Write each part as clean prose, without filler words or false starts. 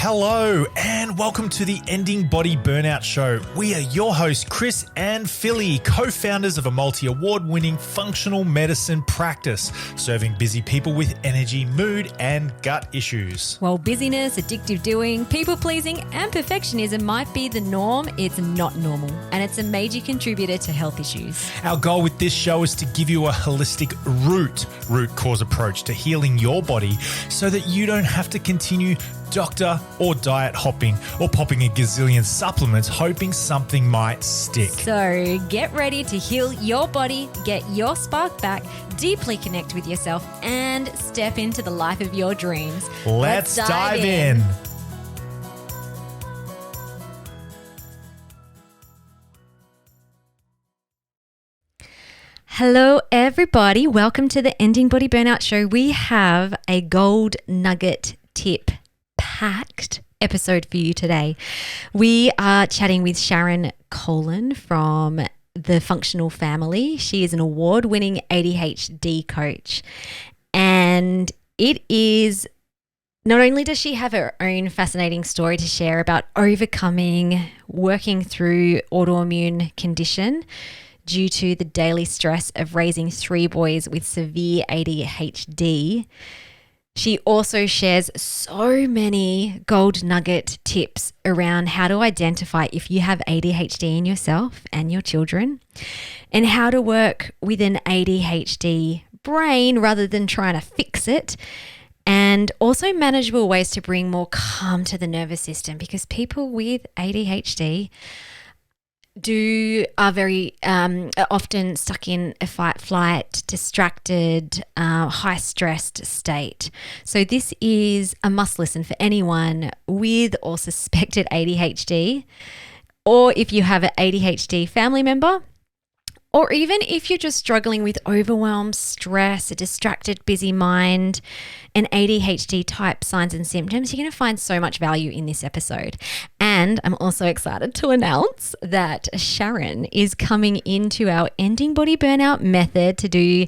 Hello and welcome to the Ending Body Burnout Show. We are your hosts, Chris and Philly, co-founders of a multi-award-winning functional medicine practice, serving busy people with energy, mood, and gut issues. While busyness, addictive doing, people-pleasing, and perfectionism might be the norm, it's not normal, and it's a major contributor to health issues. Our goal with this show is to give you a holistic root cause approach to healing your body so that you don't have to continue doctor or diet hopping or popping a gazillion supplements hoping something might stick. So get ready to heal your body, get your spark back, deeply connect with yourself, and step into the life of your dreams. Let's dive in. Hello, everybody. Welcome to the Ending Body Burnout Show. We have a gold nugget tip packed episode for you today. We are chatting with Sharon Collon from the Functional Family. She is an award-winning ADHD coach, and it is not only does she have her own fascinating story to share about overcoming, working through autoimmune condition due to the daily stress of raising 3 boys with severe ADHD. She also shares so many gold nugget tips around how to identify if you have ADHD in yourself and your children, and how to work with an ADHD brain rather than trying to fix it, and also manageable ways to bring more calm to the nervous system, because people with ADHD are very often stuck in a fight, flight, distracted, high stressed state. So this is a must listen for anyone with or suspected ADHD, or if you have an ADHD family member, or even if you're just struggling with overwhelm, stress, a distracted, busy mind, and ADHD-type signs and symptoms. You're going to find so much value in this episode. And I'm also excited to announce that Sharon is coming into our Ending Body Burnout method to do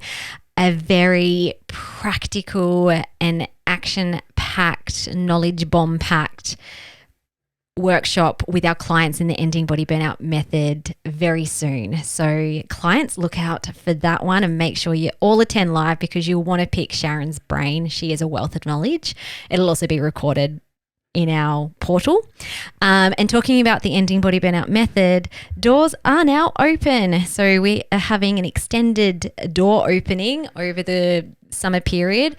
a very practical and action-packed, knowledge bomb-packed workshop with our clients in the Ending Body Burnout method very soon. So clients, look out for that one and make sure you all attend live, because you'll want to pick Sharon's brain. She is a wealth of knowledge. It'll also be recorded in our portal. And talking about the Ending Body Burnout method, doors are now open. So we are having an extended door opening over the summer period,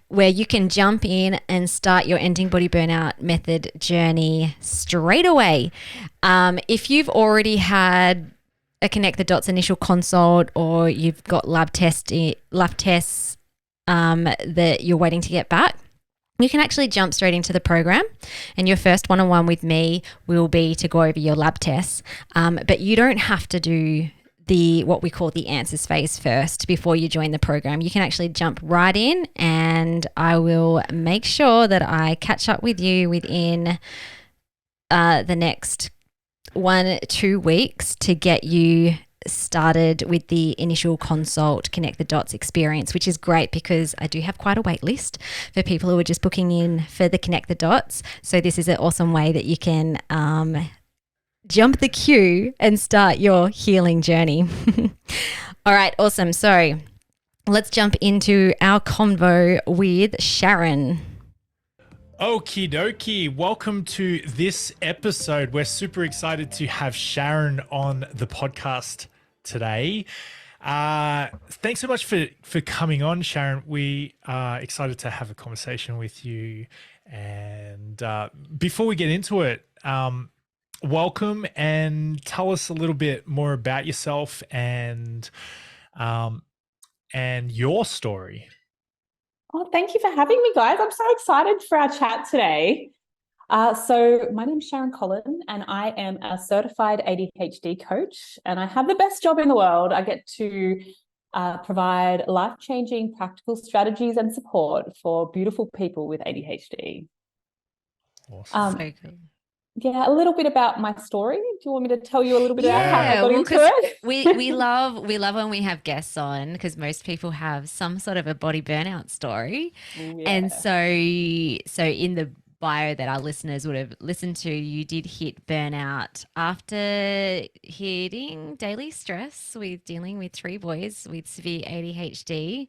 where you can jump in and start your Ending Body Burnout method journey straight away. If you've already had a Connect the Dots initial consult, or you've got lab tests that you're waiting to get back, you can actually jump straight into the program, and your first one-on-one with me will be to go over your lab tests. But you don't have to do what we call the answers phase first before you join the program. You can actually jump right in, and I will make sure that I catch up with you within the next 1-2 weeks to get you started with the initial consult Connect the Dots experience, which is great because I do have quite a wait list for people who are just booking in for the Connect the Dots. So this is an awesome way that you can jump the queue and start your healing journey. All right, awesome. So let's jump into our convo with Sharon. Okie dokie. Welcome to this episode. We're super excited to have Sharon on the podcast today. Thanks so much for coming on, Sharon. We are excited to have a conversation with you. And before we get into it, welcome, and tell us a little bit more about yourself and your story. Oh, thank you for having me, guys. I'm so excited for our chat today. So my name's Sharon Collon, and I am a certified ADHD coach, and I have the best job in the world. I get to provide life-changing practical strategies and support for beautiful people with ADHD. Awesome. So cool. Yeah, a little bit about my story. Do you want me to tell you a little bit about how I got into it? we love when we have guests on, because most people have some sort of a body burnout story. Yeah. And so in the bio that our listeners would have listened to, you did hit burnout after hitting daily stress with dealing with 3 boys with severe ADHD,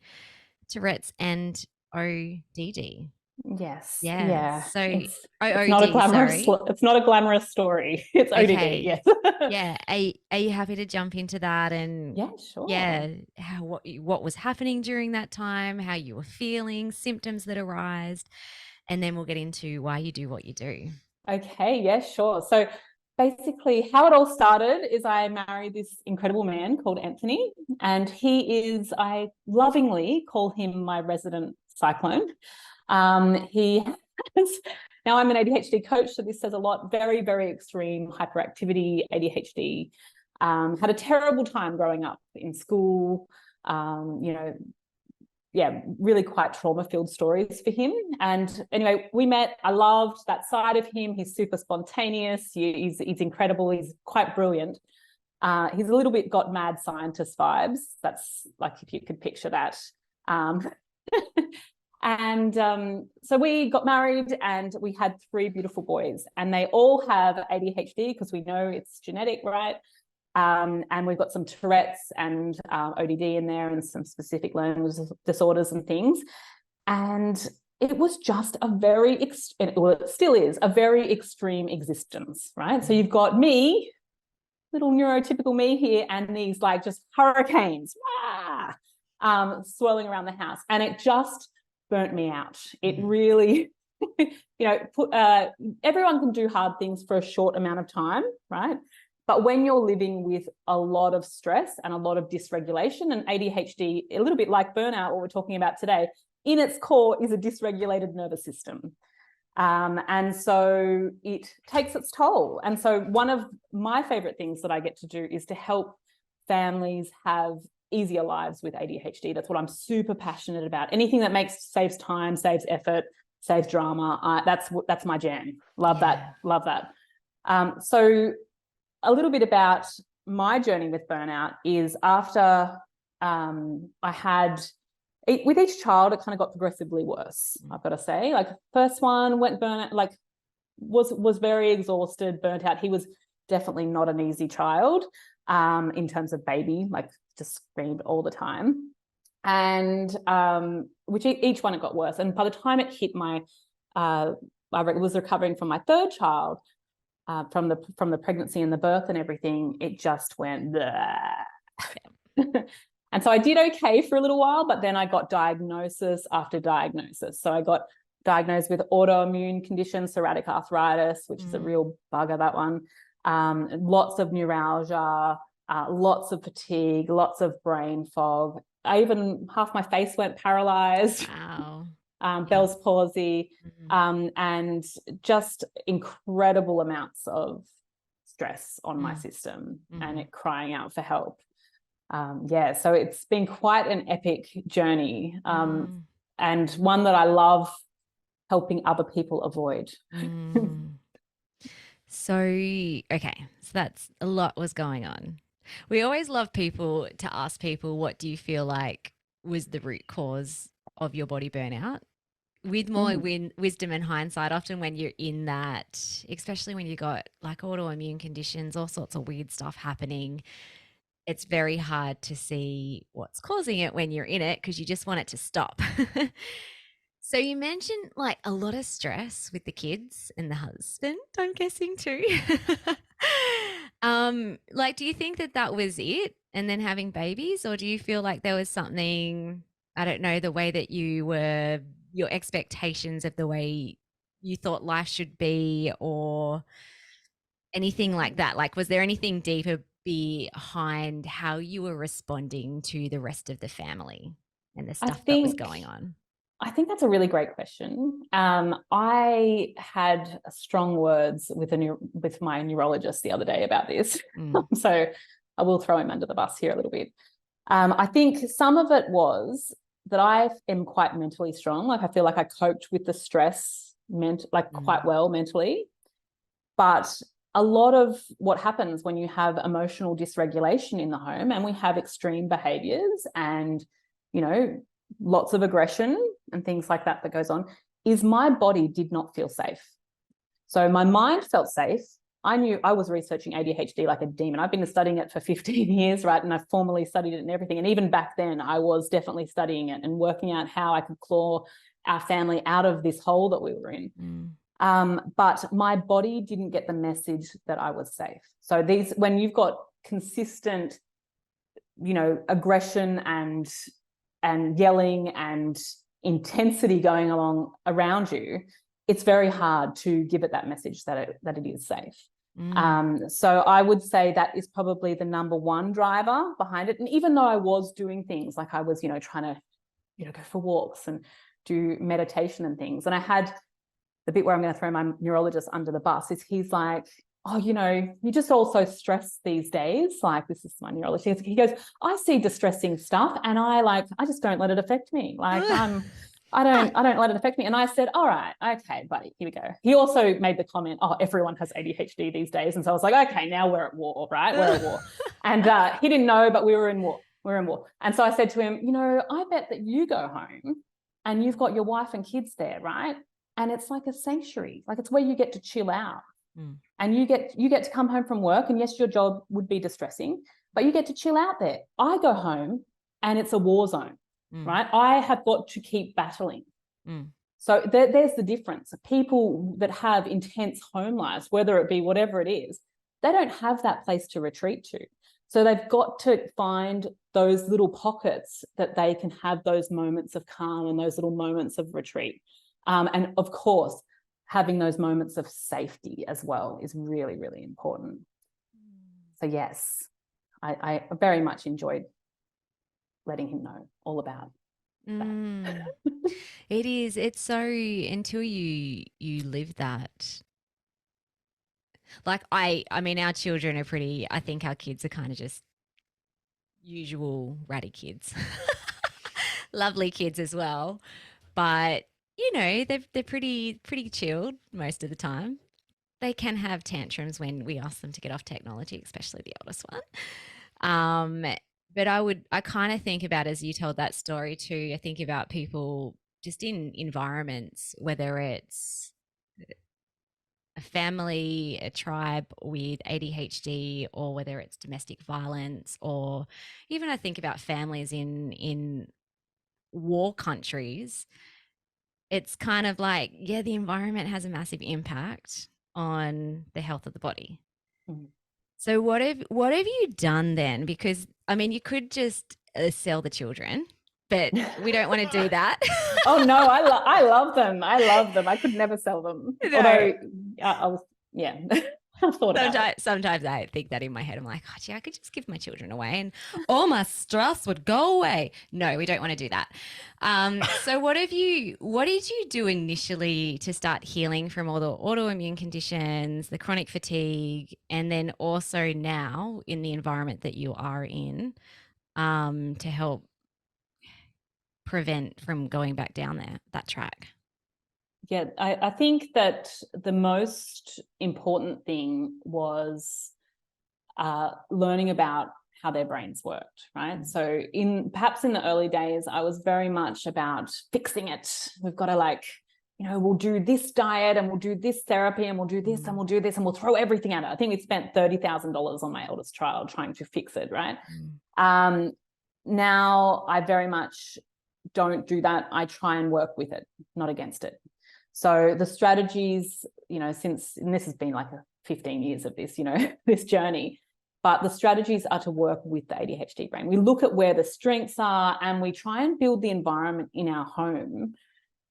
Tourette's, and ODD. Yes. Yeah. Yeah. So It's not a OOD, glamorous. sorry. It's not a glamorous story. It's Okay. ODD. Yes. Yeah. Are you happy to jump into that? And Yeah. Sure. yeah, what was happening during that time, how you were feeling, symptoms that arised, and then we'll get into why you do what you do. Okay. Yeah. Sure. So basically, how it all started is I married this incredible man called Anthony, and I lovingly call him my resident cyclone. He has, now I'm an ADHD coach, so this says a lot. Very, very extreme hyperactivity, ADHD. Had a terrible time growing up in school. Really quite trauma-filled stories for him. And anyway, we met. I loved that side of him. He's super spontaneous. He's incredible. He's quite brilliant. He's a little bit got mad scientist vibes. That's like if you could picture that. So we got married and we had 3 beautiful boys, and they all have ADHD because we know it's genetic, right? And we've got some Tourette's and ODD in there and some specific learning disorders and things. And it was just it still is a very extreme existence, right? So you've got me, little neurotypical me here, and these like just hurricanes swirling around the house. And it just burnt me out. It really, everyone can do hard things for a short amount of time, right? But when you're living with a lot of stress and a lot of dysregulation, and ADHD, a little bit like burnout, what we're talking about today, in its core is a dysregulated nervous system. And so it takes its toll. And so one of my favorite things that I get to do is to help families have easier lives with ADHD. That's what I'm super passionate about. Anything that saves time, saves effort, saves drama. That's my jam. Love that. So a little bit about my journey with burnout is after with each child, it kind of got progressively worse, I've got to say. Like first one went burnout, like was very exhausted, burnt out. He was definitely not an easy child in terms of baby, like just screamed all the time. And which each one it got worse. And by the time it hit I was recovering from my 3rd child, from the pregnancy and the birth and everything, it just went And so I did okay for a little while, but then I got diagnosis after diagnosis. So I got diagnosed with autoimmune condition, psoriatic arthritis, which is a real bugger, that one. Lots of neuralgia, lots of fatigue, lots of brain fog. Half my face went paralyzed. Wow. Bell's palsy, and just incredible amounts of stress on my system and it crying out for help. So it's been quite an epic journey, and one that I love helping other people avoid. So that's a lot was going on. We always love to ask people, what do you feel like was the root cause of your body burnout? With more wisdom and hindsight, often when you're in that, especially when you got like autoimmune conditions, all sorts of weird stuff happening, it's very hard to see what's causing it when you're in it because you just want it to stop. So you mentioned like a lot of stress with the kids and the husband, I'm guessing too. Like, do you think that was it? And then having babies, or do you feel like there was something, I don't know, the way that your expectations of the way you thought life should be, or anything like that? Like, was there anything deeper behind how you were responding to the rest of the family and the stuff that was going on? I think that's a really great question. I had strong words with my neurologist the other day about this. So I will throw him under the bus here a little bit. I think some of it was that I am quite mentally strong. Like I feel like I coped with the stress quite well mentally. But a lot of what happens when you have emotional dysregulation in the home, and we have extreme behaviors and, lots of aggression and things like that goes on, is my body did not feel safe. So my mind felt safe. I knew I was researching ADHD like a demon. I've been studying it for 15 years, right? And I've formally studied it and everything. And even back then, I was definitely studying it and working out how I could claw our family out of this hole that we were in. But my body didn't get the message that I was safe. So when you've got consistent, aggression and yelling and intensity going along around you, it's very hard to give it that message that it is safe. So I would say that is probably the number one driver behind it. And even though I was doing things like I was, trying to, go for walks and do meditation and things, and I had the bit where I'm going to throw my neurologist under the bus is he's like, oh, you just also stress these days. Like, this is my neurologist. He goes, I see distressing stuff and I just don't let it affect me. Like I don't let it affect me. And I said, all right, okay, buddy, here we go. He also made the comment, oh, everyone has ADHD these days. And so I was like, okay, now we're at war, right? We're at war. And he didn't know, but we were in war. We're in war. And so I said to him, I bet that you go home and you've got your wife and kids there, right? And it's like a sanctuary. Like, it's where you get to chill out. And you get to come home from work, and yes, your job would be distressing, but you get to chill out there. I go home and it's a war zone, right? I have got to keep battling. So there's the difference. People that have intense home lives, whether it be whatever it is, they don't have that place to retreat to. So they've got to find those little pockets that they can have those moments of calm and those little moments of retreat. And of course, having those moments of safety as well is really, really important. So yes, I very much enjoyed letting him know all about that. It is. It's so, until you live that. Like I mean, our children are pretty, I think our kids are kind of just usual ratty kids. Lovely kids as well. But they're pretty chilled most of the time. They can have tantrums when we ask them to get off technology, especially the oldest one. But I kind of think about, as you told that story too, I think about people just in environments, whether it's a family, a tribe with ADHD, or whether it's domestic violence, or even I think about families in war countries. It's kind of like, yeah, the environment has a massive impact on the health of the body. So what have you done then? Because I mean, you could just sell the children, but we don't want to do that. Oh no, I love them. I love them. I could never sell them. No. Although I was, yeah. Sometimes I think that in my head. I'm like, oh, gee, I could just give my children away and all my stress would go away. No, we don't want to do that. So what did you do initially to start healing from all the autoimmune conditions, the chronic fatigue, and then also now in the environment that you are in, to help prevent from going back down that track? Yeah, I think that the most important thing was learning about how their brains worked, right? So perhaps in the early days, I was very much about fixing it. We've got to we'll do this diet and we'll do this therapy and we'll do this and we'll do this and we'll throw everything at it. I think we spent $30,000 on my eldest child trying to fix it, right? Now I very much don't do that. I try and work with it, not against it. So the strategies, and this has been like 15 years of this, this journey, but the strategies are to work with the ADHD brain. We look at where the strengths are and we try and build the environment in our home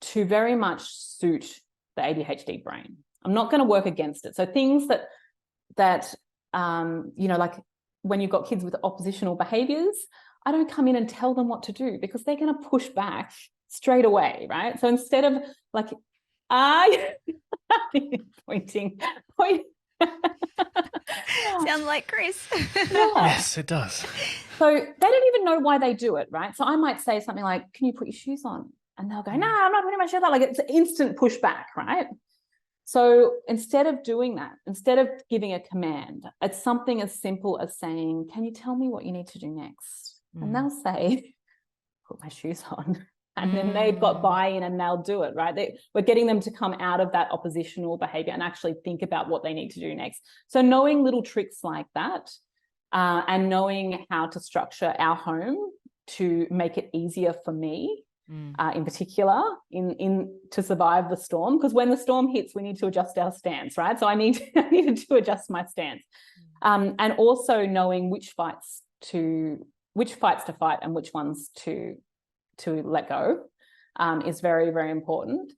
to very much suit the ADHD brain. I'm not going to work against it. So things that like when you've got kids with oppositional behaviors, I don't come in and tell them what to do because they're going to push back straight away, right? So instead of like, pointing. Sounds like Chris. Yes, it does. So they don't even know why they do it, right? So I might say something like, can you put your shoes on? And they'll go, no, I'm not putting my shoes on. Like, it's an instant pushback, right? So instead of doing that, instead of giving a command, it's something as simple as saying, can you tell me what you need to do next? And they'll say, put my shoes on. and then they've got buy-in and they'll do it, right? We're getting them to come out of that oppositional behavior and actually think about what they need to do next. So knowing little tricks like that, and knowing how to structure our home to make it easier for me, in particular, to survive the storm. Because when the storm hits, we need to adjust our stance, right? So I needed to adjust my stance, and also knowing which fights to fight and which ones to let go, is very, very important.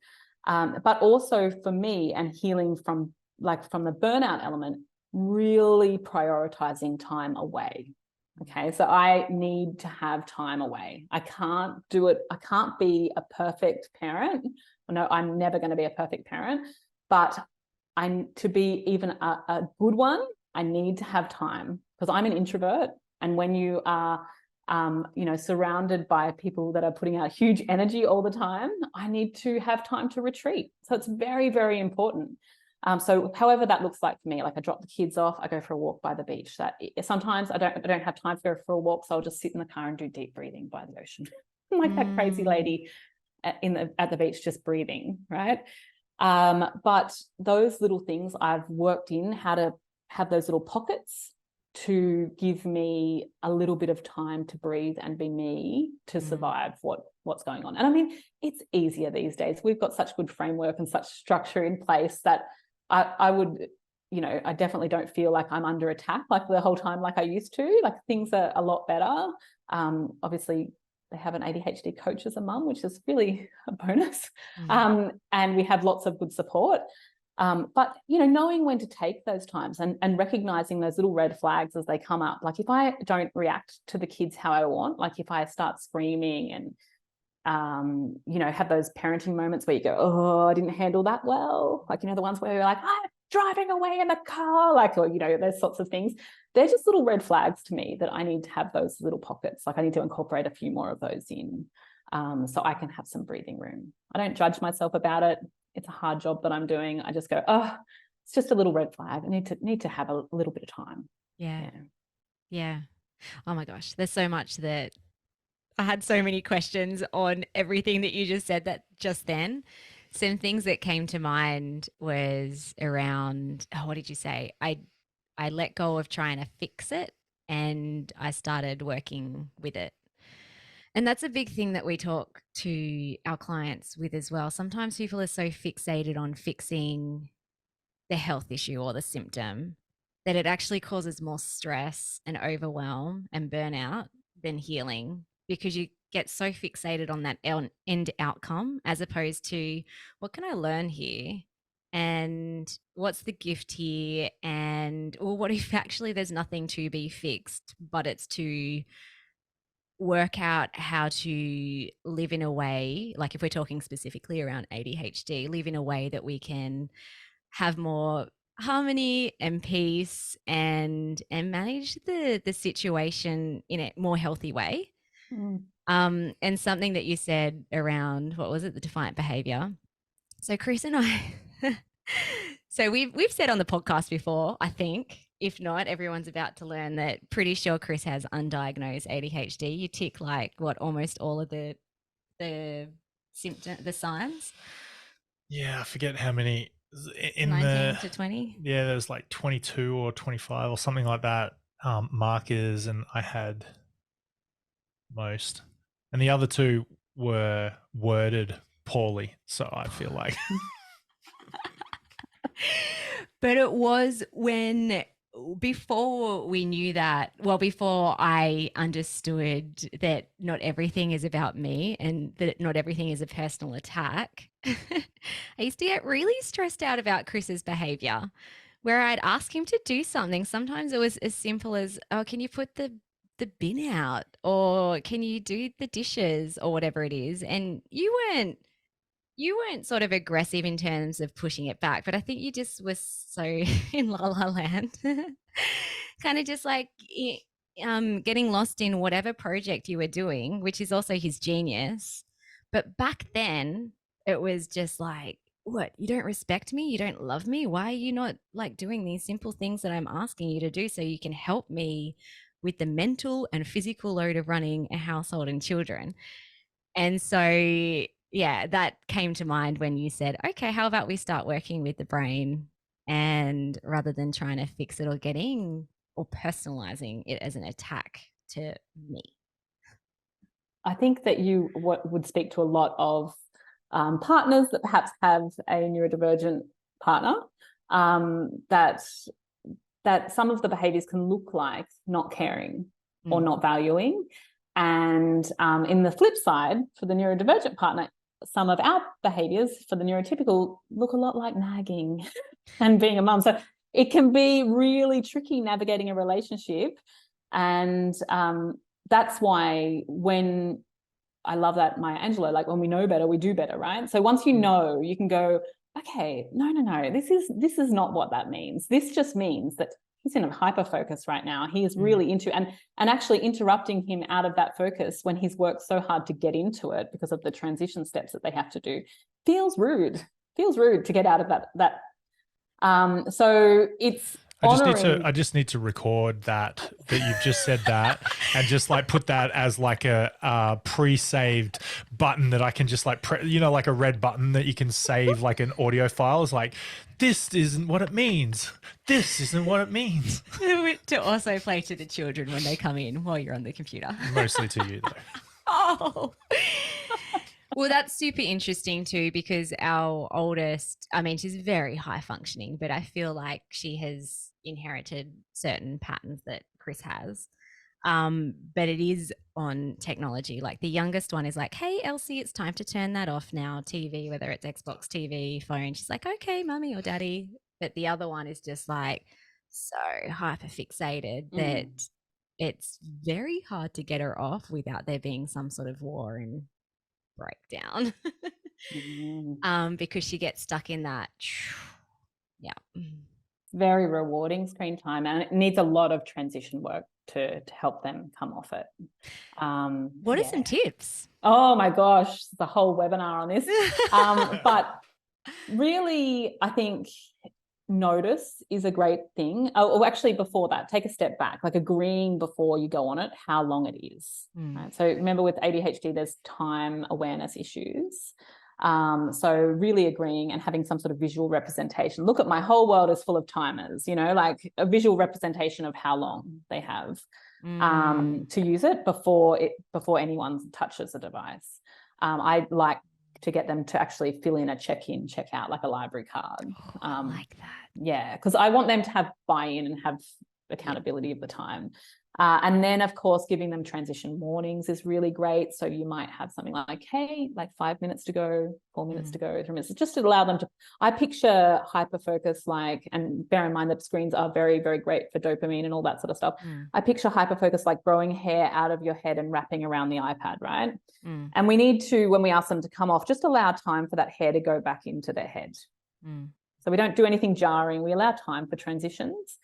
But also for me, and healing from the burnout element, really prioritizing time away. Okay, so I need to have time away. I can't do it. I can't be a perfect parent. No, I'm never going to be a perfect parent, but to be even a good one, I need to have time, because I'm an introvert. And when you are surrounded by people that are putting out huge energy all the time, I need to have time to retreat. So it's very, very important. So however that looks like for me, like I drop the kids off, I go for a walk by the beach. That sometimes I don't have time to go for a walk, so I'll just sit in the car and do deep breathing by the ocean, like that crazy lady at the beach, just breathing, right? But those little things I've worked in, how to have those little pockets to give me a little bit of time to breathe and be me, to survive what's going on. And I mean, it's easier these days. We've got such good framework and such structure in place that I would, I definitely don't feel like I'm under attack like the whole time like I used to. Like things are a lot better. Obviously they have an ADHD coach as a mum, which is really a bonus. And we have lots of good support. But knowing when to take those times and recognizing those little red flags as they come up. Like if I don't react to the kids how I want, like if I start screaming and have those parenting moments where you go, oh, I didn't handle that well. Like, the ones where you're like, I'm driving away in the car, like, or, those sorts of things. They're just little red flags to me that I need to have those little pockets. Like I need to incorporate a few more of those in, so I can have some breathing room. I don't judge myself about it. It's a hard job that I'm doing. I just go, oh, it's just a little red flag. I need to have a little bit of time. Yeah. Oh my gosh. There's so much that I had so many questions on everything that you just said that just then. Some things that came to mind was around, what did you say? I let go of trying to fix it and I started working with it. And that's a big thing that we talk to our clients with as well. Sometimes people are so fixated on fixing the health issue or the symptom that it actually causes more stress and overwhelm and burnout than healing, because you get so fixated on that end outcome as opposed to what can I learn here and what's the gift here, and or what if actually there's nothing to be fixed, but it's to work out how to live in a way, like if we're talking specifically around ADHD, live in a way that we can have more harmony and peace and manage the situation in a more healthy way. And something that you said around, what was it, the defiant behavior. So Chris and I so we've said on the podcast before, I think, if not, everyone's about to learn that pretty sure Chris has undiagnosed ADHD. You tick like what, almost all of the symptoms, the signs. Yeah, I forget how many in 19 to 20. Yeah, there's like 22 or 25 or something like that markers, and I had most, and the other two were worded poorly. So I feel like, but it was before we knew that, well, before I understood that not everything is about me and that not everything is a personal attack, I used to get really stressed out about Chris's behavior, where I'd ask him to do something. Sometimes it was as simple as, oh, can you put the bin out, or can you do the dishes, or whatever it is. And you weren't sort of aggressive in terms of pushing it back, but I think you just were so in la la land, kind of just like getting lost in whatever project you were doing, which is also his genius. But back then it was just like, what, you don't respect me? You don't love me? Why are you not like doing these simple things that I'm asking you to do so you can help me with the mental and physical load of running a household and children? And so, yeah, that came to mind when you said, okay, how about we start working with the brain, and rather than trying to fix it or personalizing it as an attack to me. I think that you would speak to a lot of partners that perhaps have a neurodivergent partner, that some of the behaviors can look like not caring or not valuing. And in the flip side, for the neurodivergent partner, some of our behaviors for the neurotypical look a lot like nagging and being a mum. So it can be really tricky navigating a relationship. And that's why when I love that, Maya Angelou, like when we know better, we do better, right? So once you know, you can go, okay, no, this is not what that means. This just means that he's in a hyper focus right now. He is really into, and actually interrupting him out of that focus when he's worked so hard to get into it because of the transition steps that they have to do feels rude to get out of that. So it's I just need to record that you've just said that, and just like put that as like a pre-saved button that I can just like like a red button that you can save like an audio file. Is like, this isn't what it means. This isn't what it means. To also play to the children when they come in while you're on the computer. Mostly to you though. Oh. Well, that's super interesting too, because our oldest, I mean, she's very high functioning, but I feel like she has inherited certain patterns that Chris has. But it is on technology. Like the youngest one is like, hey, Elsie, it's time to turn that off now. TV, whether it's Xbox TV, phone. She's like, okay, mummy or daddy. But the other one is just like so hyper fixated that it's very hard to get her off without there being some sort of war and breakdown. Because she gets stuck in that. Yeah. Very rewarding screen time, and it needs a lot of transition work to help them come off it. What are some tips? Oh my gosh, the whole webinar on this. But really, I think notice is a great thing. Oh, actually, before that, take a step back, like agreeing before you go on it, how long it is. Right? So remember with ADHD, there's time awareness issues. So really agreeing and having some sort of visual representation. Look at my whole world is full of timers, like a visual representation of how long they have to use it before anyone touches the device. I like to get them to actually fill in a check-in, check-out, like a library card. I like that. Yeah, because I want them to have buy-in and have accountability of the time. And then, of course, giving them transition warnings is really great. So you might have something like, hey, like 5 minutes to go, 4 minutes to go, 3 minutes, just to allow them to, I picture hyperfocus like, and bear in mind that screens are very, very great for dopamine and all that sort of stuff. I picture hyperfocus like growing hair out of your head and wrapping around the iPad, right? And we need to, when we ask them to come off, just allow time for that hair to go back into their head. So we don't do anything jarring. We allow time for transitions.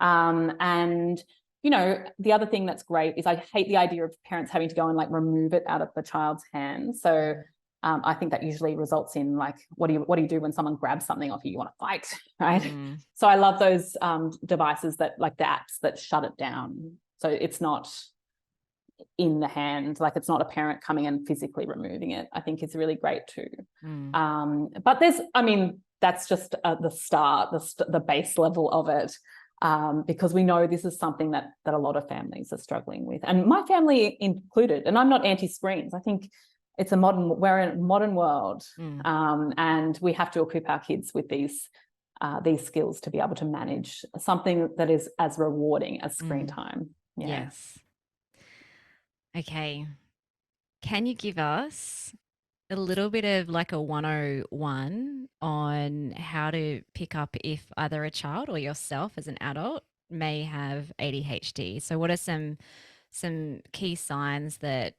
And the other thing that's great is I hate the idea of parents having to go and like remove it out of the child's hands. So I think that usually results in like, what do you do when someone grabs something off you? You want to fight, right? So I love those devices that, like the apps that shut it down. So it's not in the hand, like it's not a parent coming and physically removing it. I think it's really great too. But that's just the start, the base level of it. Because we know this is something that a lot of families are struggling with, and my family included. And I'm not anti-screens. I think we're in a modern world, and we have to equip our kids with these skills to be able to manage something that is as rewarding as screen time. Yeah. Yes. Okay. Can you give us a little bit of like a 101 on how to pick up if either a child or yourself as an adult may have ADHD? So what are some key signs that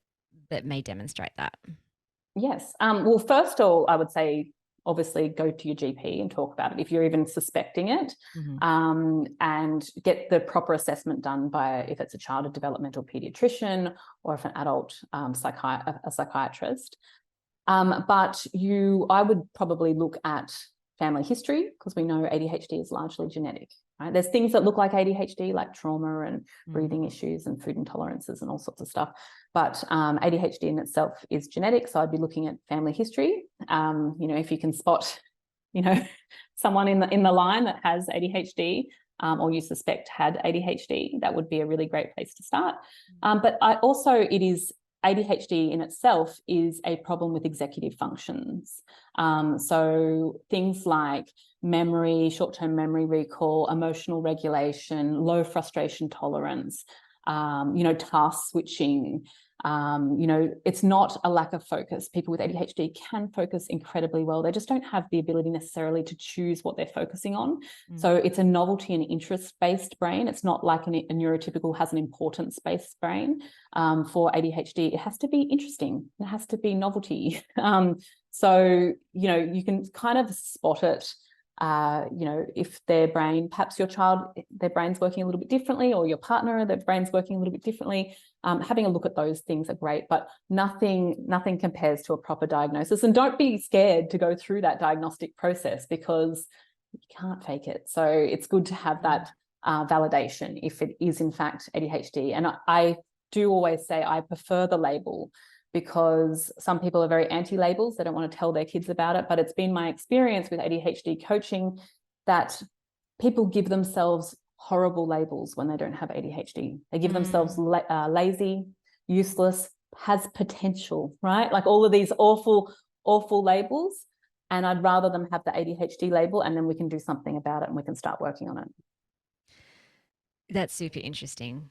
may demonstrate that? Yes. Well, first of all, I would say obviously go to your GP and talk about it if you're even suspecting it, and get the proper assessment done by, if it's a child, a developmental pediatrician, or if an adult, a psychiatrist. But I would probably look at family history, because we know ADHD is largely genetic, right? There's things that look like ADHD, like trauma and breathing issues and food intolerances and all sorts of stuff. But ADHD in itself is genetic, so I'd be looking at family history. If you can spot, someone in the line that has ADHD, or you suspect had ADHD, that would be a really great place to start. But ADHD in itself is a problem with executive functions. So things like memory, short-term memory recall, emotional regulation, low frustration tolerance, task switching. It's not a lack of focus. People with ADHD can focus incredibly well. They just don't have the ability necessarily to choose what they're focusing on. So it's a novelty and interest-based brain. It's not like a neurotypical has an importance-based brain. For ADHD, it has to be interesting. It has to be novelty. So you can kind of spot it. If perhaps your child, their brain's working a little bit differently, or your partner, their brain's working a little bit differently. Having a look at those things are great, but nothing compares to a proper diagnosis. And don't be scared to go through that diagnostic process, because you can't fake it. So it's good to have that validation if it is in fact ADHD. And I do always say I prefer the label, because some people are very anti-labels. They don't want to tell their kids about it. But it's been my experience with ADHD coaching that people give themselves horrible labels when they don't have ADHD. They give themselves lazy, useless, has potential, right? Like all of these awful, awful labels. And I'd rather them have the ADHD label, and then we can do something about it and we can start working on it. That's super interesting.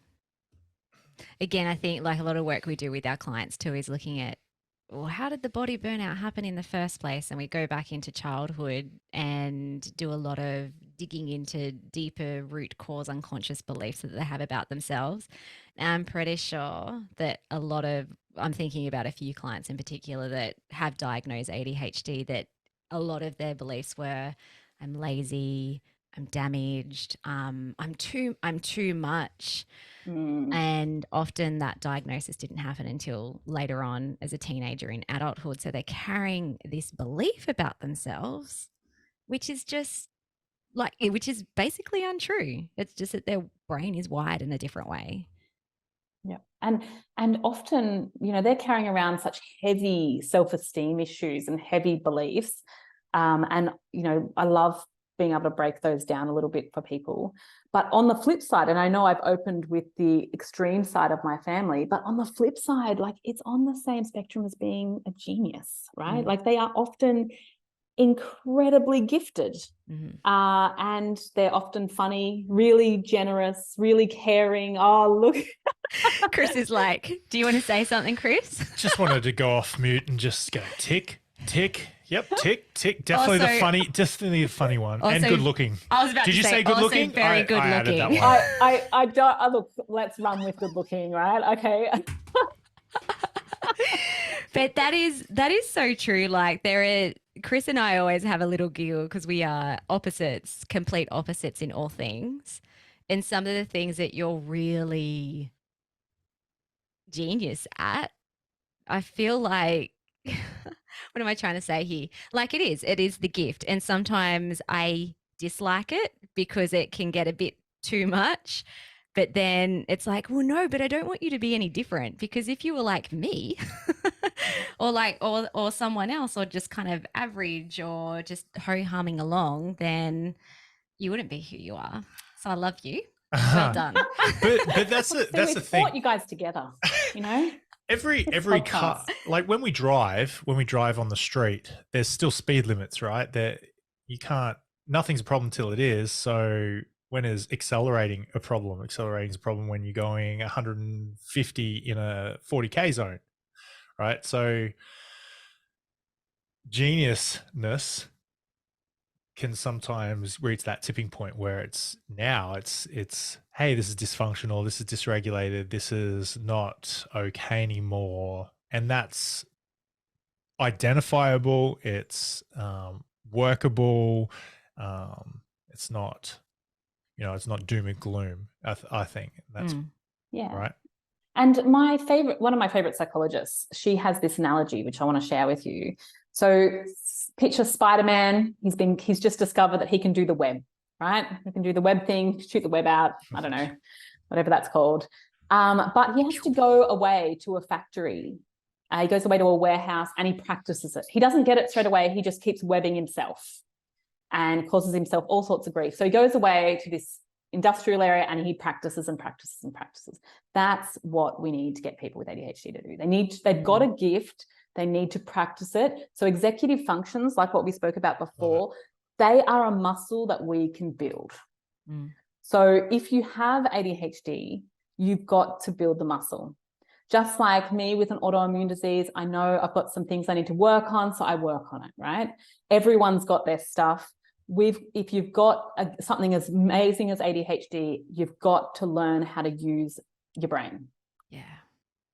Again, I think like a lot of work we do with our clients too is looking at, well, how did the body burnout happen in the first place? And we go back into childhood and do a lot of digging into deeper root cause unconscious beliefs that they have about themselves. And I'm pretty sure that I'm thinking about a few clients in particular that have diagnosed ADHD, that a lot of their beliefs were, I'm lazy, I'm damaged, I'm too much. And often that diagnosis didn't happen until later on as a teenager in adulthood. So they're carrying this belief about themselves, which is basically untrue. It's just that their brain is wired in a different way. Yeah. And often, they're carrying around such heavy self-esteem issues and heavy beliefs. And I love being able to break those down a little bit for people. But on the flip side, and I know I've opened with the extreme side of my family, but on the flip side, like it's on the same spectrum as being a genius, right? Like they are often incredibly gifted, and they're often funny, really generous, really caring. Oh, look. Chris is like, do you want to say something, Chris? Just wanted to go off mute and just go tick, tick. Yep, tick, tick. Definitely the funny one, and good looking. I was about Did to you say good looking? Very good looking. I don't look. Let's run with good looking, right? Okay. But that is so true. Like Chris and I always have a little giggle because we are opposites, complete opposites in all things. And some of the things that you're really genius at, I feel like, what am I trying to say here? Like it is the gift. And sometimes I dislike it because it can get a bit too much. But then it's like, well, no, but I don't want you to be any different, because if you were like me or someone else, or just kind of average or just ho-humming along, then you wouldn't be who you are. So I love you. Well done. But that's the thing. Brought you guys together, Every car, like when we drive on the street, there's still speed limits, right? That you can't. Nothing's a problem till it is. So when is accelerating a problem? Accelerating is a problem when you're going 150 in a 40K zone, right? So geniusness can sometimes reach that tipping point where it's hey, this is dysfunctional, this is dysregulated, this is not okay anymore, and that's identifiable, it's workable, it's not it's not doom and gloom. I think that's right. And one of my favorite psychologists, she has this analogy which I want to share with you. So picture Spider-Man. He's just discovered that he can do the web, right? He can do the web thing, shoot the web out. I don't know, whatever that's called. But he has to go away to a factory. He goes away to a warehouse and he practices it. He doesn't get it straight away. He just keeps webbing himself and causes himself all sorts of grief. So he goes away to this industrial area and he practices and practices and practices. That's what we need to get people with ADHD to do. They've got a gift. They need to practice it. So executive functions, like what we spoke about before, they are a muscle that we can build. So if you have ADHD, you've got to build the muscle. Just like me with an autoimmune disease, I know I've got some things I need to work on, so I work on it, right? Everyone's got their stuff. If you've got something as amazing as ADHD, you've got to learn how to use your brain. Yeah.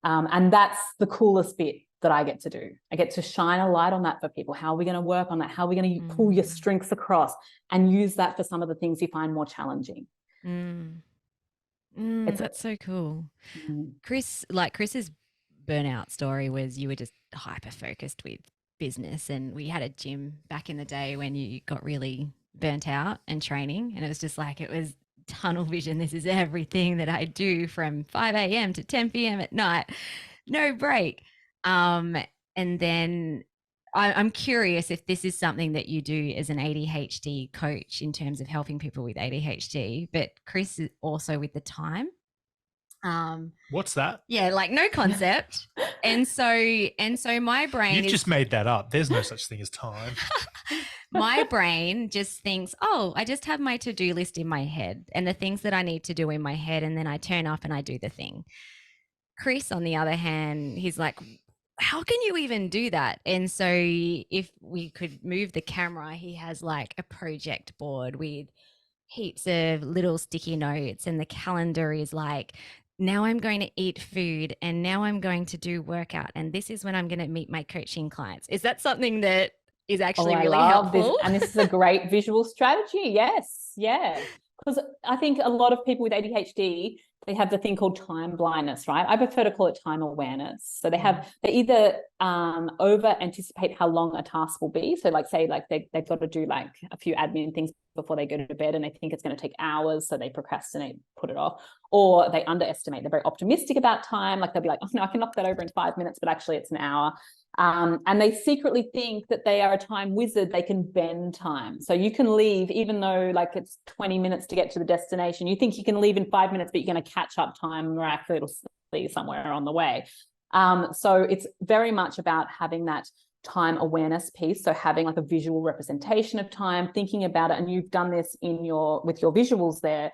And that's the coolest bit that I get to do. I get to shine a light on that for people. How are we going to work on that? How are we going to pull your strengths across and use that for some of the things you find more challenging? That's so cool. Chris's burnout story was you were just hyper focused with business, and we had a gym back in the day when you got really burnt out and training, and it was just like, it was tunnel vision. This is everything that I do from 5 a.m. to 10 p.m. at night, no break. And then I'm curious if this is something that you do as an ADHD coach in terms of helping people with ADHD, but Chris is also with the time. What's that? Yeah, like no concept. and so my brain You've just made that up. There's no such thing as time. My brain just thinks, oh, I just have my to-do list in my head and the things that I need to do in my head, and then I turn up and I do the thing. Chris, on the other hand, he's like, how can you even do that? And so if we could move the camera, he has like a project board with heaps of little sticky notes, and the calendar is like, now I'm going to eat food, and now I'm going to do workout, and this is when I'm going to meet my coaching clients. Is that something that is actually really helpful? And this is a great visual strategy. Yes. Yeah. Because I think a lot of people with ADHD, they have the thing called time blindness, right? I prefer to call it time awareness. So they either over anticipate how long a task will be. So like, say, like they've got to do like a few admin things before they go to bed, and they think it's going to take hours, so they procrastinate, put it off. Or they underestimate. They're very optimistic about time. Like they'll be like, oh no, I can knock that over in 5 minutes, but actually it's an hour. And they secretly think that they are a time wizard. They can bend time. So you can leave, even though like it's 20 minutes to get to the destination, you think you can leave in 5 minutes, but you're going to catch up time miraculously somewhere on the way. So it's very much about having that time awareness piece. So having like a visual representation of time, thinking about it. And you've done this with your visuals there.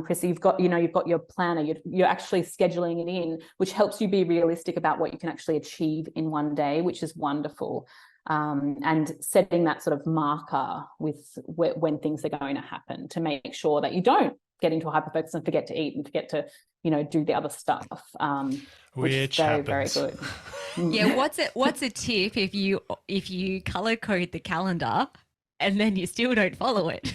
Chris, you've got your planner, you're actually scheduling it in, which helps you be realistic about what you can actually achieve in one day, which is wonderful. And setting that sort of marker with when things are going to happen to make sure that you don't get into a hyperfocus and forget to eat and forget to, do the other stuff. Which is very, very good. Yeah. What's a tip if you color code the calendar and then you still don't follow it?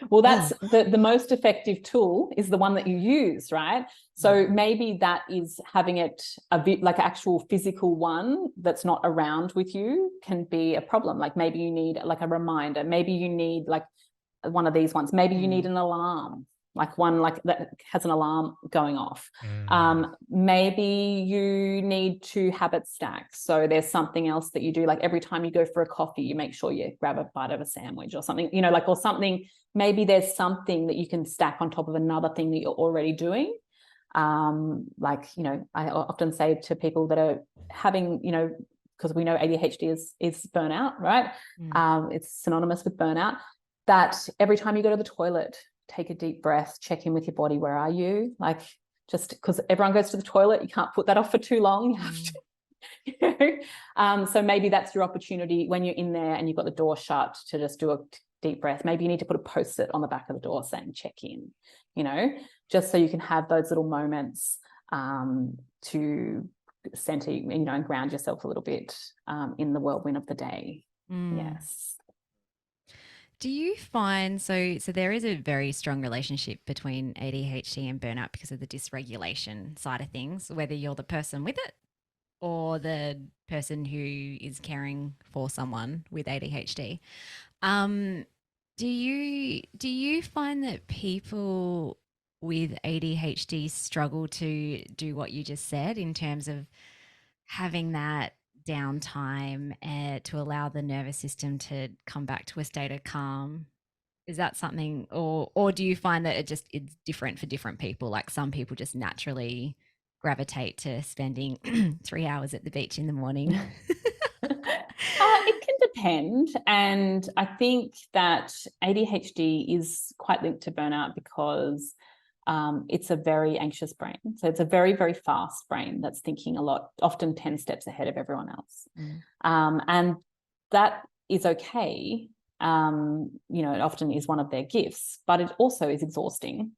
Well, that's the most effective tool is the one that you use, right? So maybe that is having it a bit like an actual physical one that's not around with you can be a problem. Like maybe you need like a reminder. Maybe you need like one of these ones. Maybe you need an alarm, like one like that has an alarm going off. Maybe you need to habit stack. So there's something else that you do, like every time you go for a coffee, you make sure you grab a bite of a sandwich or something, or something. Maybe there's something that you can stack on top of another thing that you're already doing. I often say to people that are having, because we know ADHD is burnout, right? It's synonymous with burnout, that every time you go to the toilet, take a deep breath, check in with your body. Where are you? Like, just because everyone goes to the toilet, you can't put that off for too long. You have to, so maybe that's your opportunity when you're in there and you've got the door shut to just do a deep breath. Maybe you need to put a post-it on the back of the door saying check in, just so you can have those little moments to center, and ground yourself a little bit in the whirlwind of the day. Yes. Do you find, so there is a very strong relationship between ADHD and burnout because of the dysregulation side of things, whether you're the person with it or the person who is caring for someone with ADHD. Do you find that people with ADHD struggle to do what you just said in terms of having that downtime to allow the nervous system to come back to a state of calm? Is that something, or do you find that it's different for different people? Like some people just naturally gravitate to spending 3 hours at the beach in the morning. It can depend. And I think that ADHD is quite linked to burnout because it's a very anxious brain. So it's a very, very fast brain that's thinking a lot, often 10 steps ahead of everyone else. And that is okay. It often is one of their gifts, but it also is exhausting.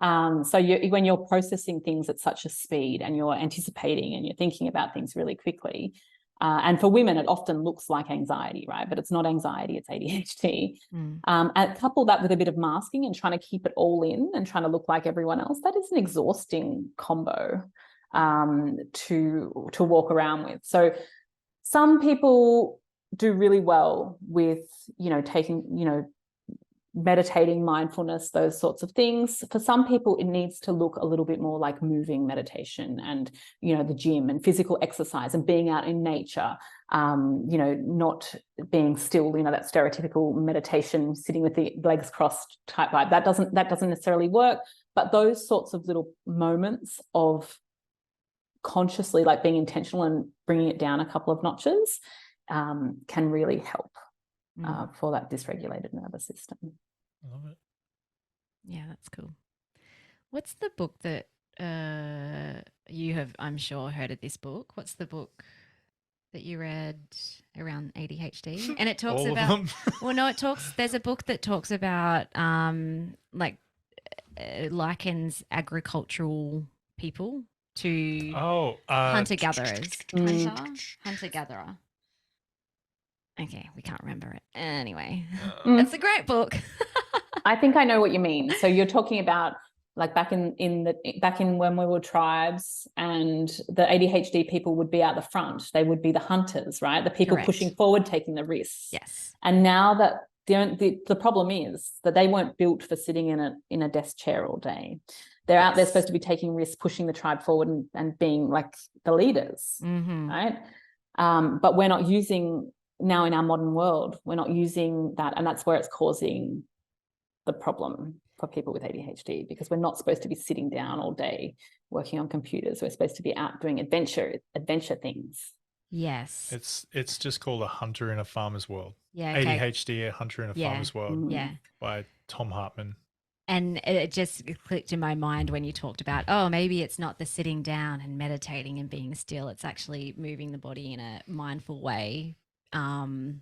So when you're processing things at such a speed and you're anticipating and you're thinking about things really quickly, and for women, it often looks like anxiety, right? But it's not anxiety, it's ADHD. And couple that with a bit of masking and trying to keep it all in and trying to look like everyone else, that is an exhausting combo to walk around with. So some people do really well with, taking, meditating, mindfulness, those sorts of things. For some people, it needs to look a little bit more like moving meditation and, the gym and physical exercise and being out in nature, not being still, that stereotypical meditation, sitting with the legs crossed type vibe. That doesn't necessarily work. But those sorts of little moments of consciously, like being intentional and bringing it down a couple of notches can really help for that dysregulated nervous system. I love it. Yeah, that's cool. What's the book that you have, I'm sure, heard of this book? What's the book that you read around ADHD? And it talks All about, of them? well, no, there's a book that talks about likens agricultural people to hunter-gatherers. Hunter-gatherer. Okay, we can't remember it. Anyway, it's a great book. I think I know what you mean. So you're talking about like back in when we were tribes and the ADHD people would be out the front. They would be the hunters, right? The people pushing forward, taking the risks. Yes. And now that the problem is that they weren't built for sitting in a desk chair all day. They're out there supposed to be taking risks, pushing the tribe forward and being like the leaders, right? But we're not using, now in our modern world, we're not using that, and that's where it's causing the problem for people with ADHD, because we're not supposed to be sitting down all day working on computers. We're supposed to be out doing adventure things. Yes. It's just called A Hunter in a Farmer's World. Yeah. Okay. ADHD, A Hunter in a Farmer's World. Yeah. By Tom Hartman. And it just clicked in my mind when you talked about, maybe it's not the sitting down and meditating and being still. It's actually moving the body in a mindful way. And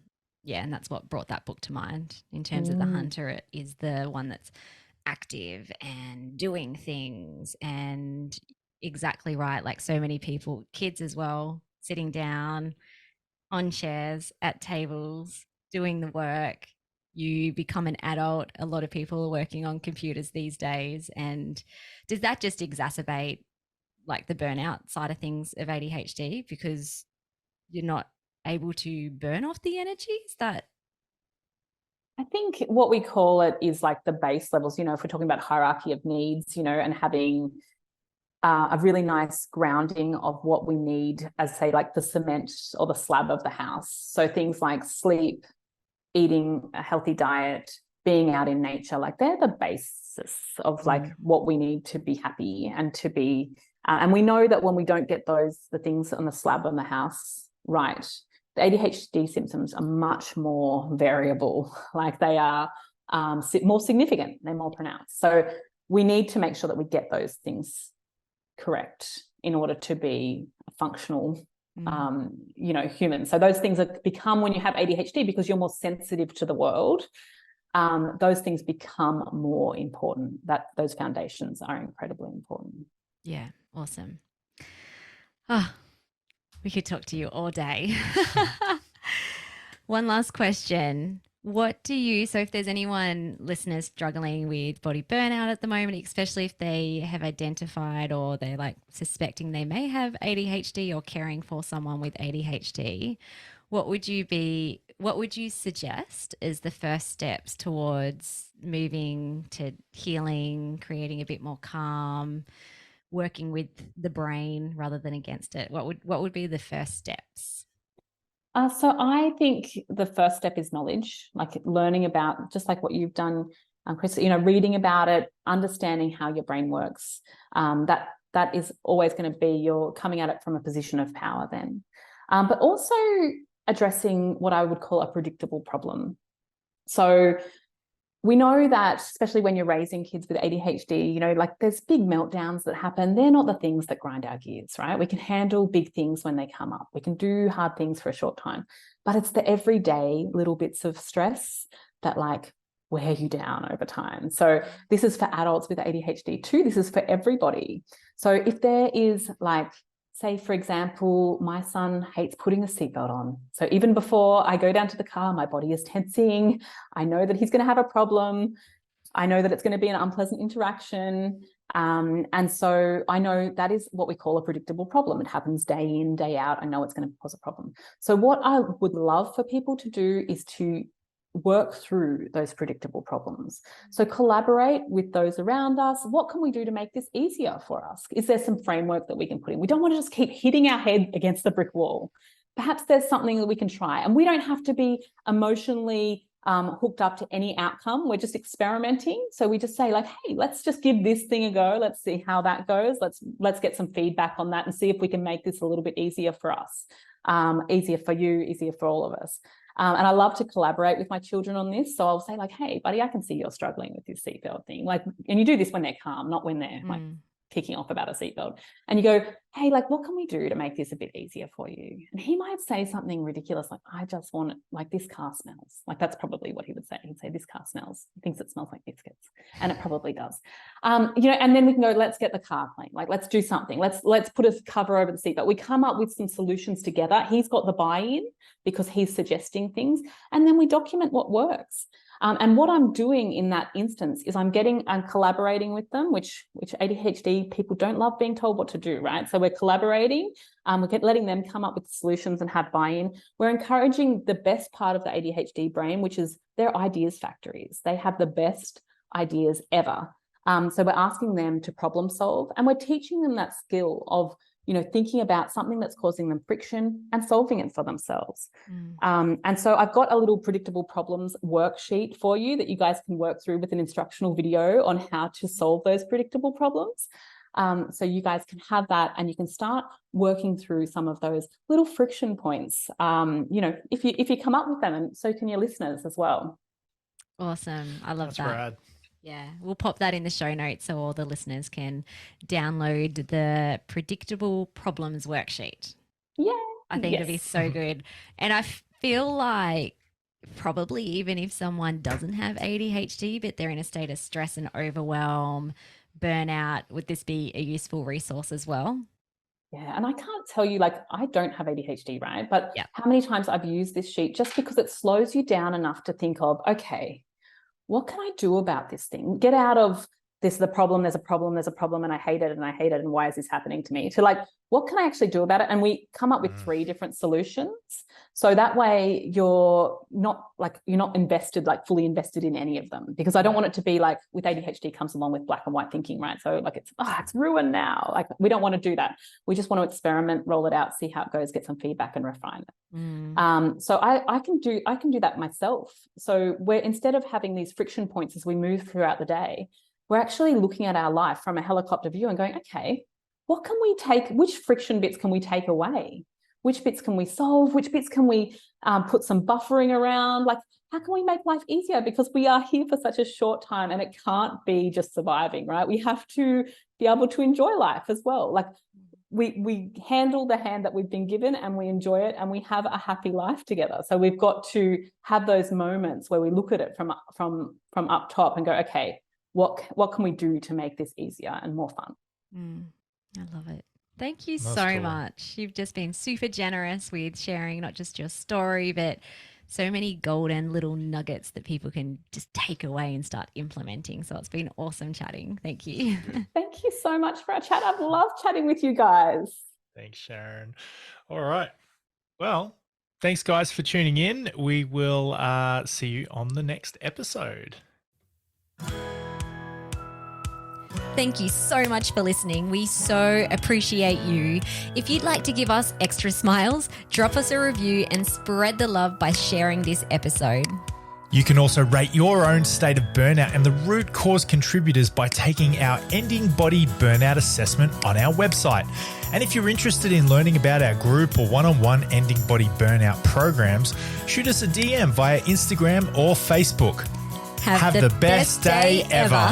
that's what brought that book to mind in terms of the hunter. It is the one that's active and doing things, and exactly right. Like so many people, kids as well, sitting down on chairs at tables, doing the work. You become an adult. A lot of people are working on computers these days. And does that just exacerbate like the burnout side of things of ADHD because you're not able to burn off the energy? Is that? I think what we call it is like the base levels, if we're talking about hierarchy of needs, and having a really nice grounding of what we need as, say, like the cement or the slab of the house. So things like sleep, eating a healthy diet, being out in nature, like they're the basis of like what we need to be happy and to be, and we know that when we don't get the things on the slab on the house right, the ADHD symptoms are much more variable, like they are more significant, they're more pronounced. So we need to make sure that we get those things correct in order to be a functional human. So those things become, when you have ADHD, because you're more sensitive to the world, those things become more important. That those foundations are incredibly important. Yeah, awesome. Oh, we could talk to you all day. One last question. So if there's anyone, listeners, struggling with body burnout at the moment, especially if they have identified or they're like suspecting they may have ADHD or caring for someone with ADHD, what would you suggest as the first steps towards moving to healing, creating a bit more calm, working with the brain rather than against it? What would be the first steps? So I think the first step is knowledge, like learning about, just like what you've done, Chris, reading about it, understanding how your brain works. That is always going to be, you're coming at it from a position of power then. But also addressing what I would call a predictable problem. So we know that, especially when you're raising kids with ADHD, like there's big meltdowns that happen. They're not the things that grind our gears, right? We can handle big things when they come up. We can do hard things for a short time, but it's the everyday little bits of stress that like wear you down over time. So this is for adults with ADHD too. This is for everybody. So if there is like, say, for example, my son hates putting a seatbelt on. So even before I go down to the car, my body is tensing. I know that he's going to have a problem. I know that it's going to be an unpleasant interaction. And so I know that is what we call a predictable problem. It happens day in, day out. I know it's going to cause a problem. So what I would love for people to do is to work through those predictable problems. So collaborate with those around us. What can we do to make this easier for us? Is there some framework that we can put in? We don't want to just keep hitting our head against the brick wall. Perhaps there's something that we can try, and we don't have to be emotionally hooked up to any outcome. We're just experimenting. So we just say like, hey, let's just give this thing a go. Let's see how that goes. Let's get some feedback on that and see if we can make this a little bit easier for us, easier for you, easier for all of us. And I love to collaborate with my children on this. So I'll say like, hey, buddy, I can see you're struggling with this seatbelt thing. Like, and you do this when they're calm, not when they're like kicking off about a seatbelt. And you go, hey, like, what can we do to make this a bit easier for you? And he might say something ridiculous, like, I just want it, like, this car smells. Like, that's probably what he would say. He'd say, this car smells. He thinks it smells like biscuits. And it probably does. And then we can go, let's get the car clean. Like, let's do something. Let's put a cover over the seatbelt. We come up with some solutions together. He's got the buy-in because he's suggesting things. And then we document what works. And what I'm doing in that instance is I'm collaborating with them, which ADHD people don't love being told what to do, right? So we're collaborating, we're letting them come up with solutions and have buy-in. We're encouraging the best part of the ADHD brain, which is their ideas factories. They have the best ideas ever. So we're asking them to problem solve, and we're teaching them that skill of thinking about something that's causing them friction and solving it for themselves. And so I've got a little predictable problems worksheet for you that you guys can work through with an instructional video on how to solve those predictable problems. So you guys can have that, and you can start working through some of those little friction points, if you come up with them, and so can your listeners as well. Awesome. I love That's that. rad. Yeah, we'll pop that in the show notes so all the listeners can download the predictable problems worksheet. Yeah, I think it'll be so good. And I feel like probably even if someone doesn't have ADHD, but they're in a state of stress and overwhelm, burnout, would this be a useful resource as well? Yeah, and I can't tell you, like, I don't have ADHD, right? But how many times I've used this sheet just because it slows you down enough to think of, okay, what can I do about this thing? Get out of this, there's a problem, and I hate it, and why is this happening to me? To like, what can I actually do about it? And we come up with 3 different solutions. So that way you're not invested, like fully invested in any of them, because I don't want it to be like with ADHD comes along with black and white thinking, right? So like it's ruined now. Like we don't want to do that. We just want to experiment, roll it out, see how it goes, get some feedback and refine it. So I can do that myself. So we're, instead of having these friction points as we move throughout the day, we're actually looking at our life from a helicopter view and going, okay, what can we take? Which friction bits can we take away? Which bits can we solve? Which bits can we put some buffering around? Like, how can we make life easier? Because we are here for such a short time, and it can't be just surviving, right? We have to be able to enjoy life as well. Like we handle the hand that we've been given, and we enjoy it, and we have a happy life together. So we've got to have those moments where we look at it from up top and go, okay, what can we do to make this easier and more fun? I love it. Thank you That's so cool. much. You've just been super generous with sharing not just your story, but so many golden little nuggets that people can just take away and start implementing. So it's been awesome chatting. Thank you. Thank you so much for our chat. I've loved chatting with you guys. Thanks, Sharon. All right. Well, Thanks, guys, for tuning in. We will see you on the next episode. Thank you so much for listening. We so appreciate you. If you'd like to give us extra smiles, drop us a review and spread the love by sharing this episode. You can also rate your own state of burnout and the root cause contributors by taking our Ending Body Burnout Assessment on our website. And if you're interested in learning about our group or one-on-one Ending Body Burnout programs, shoot us a DM via Instagram or Facebook. Have the best day ever.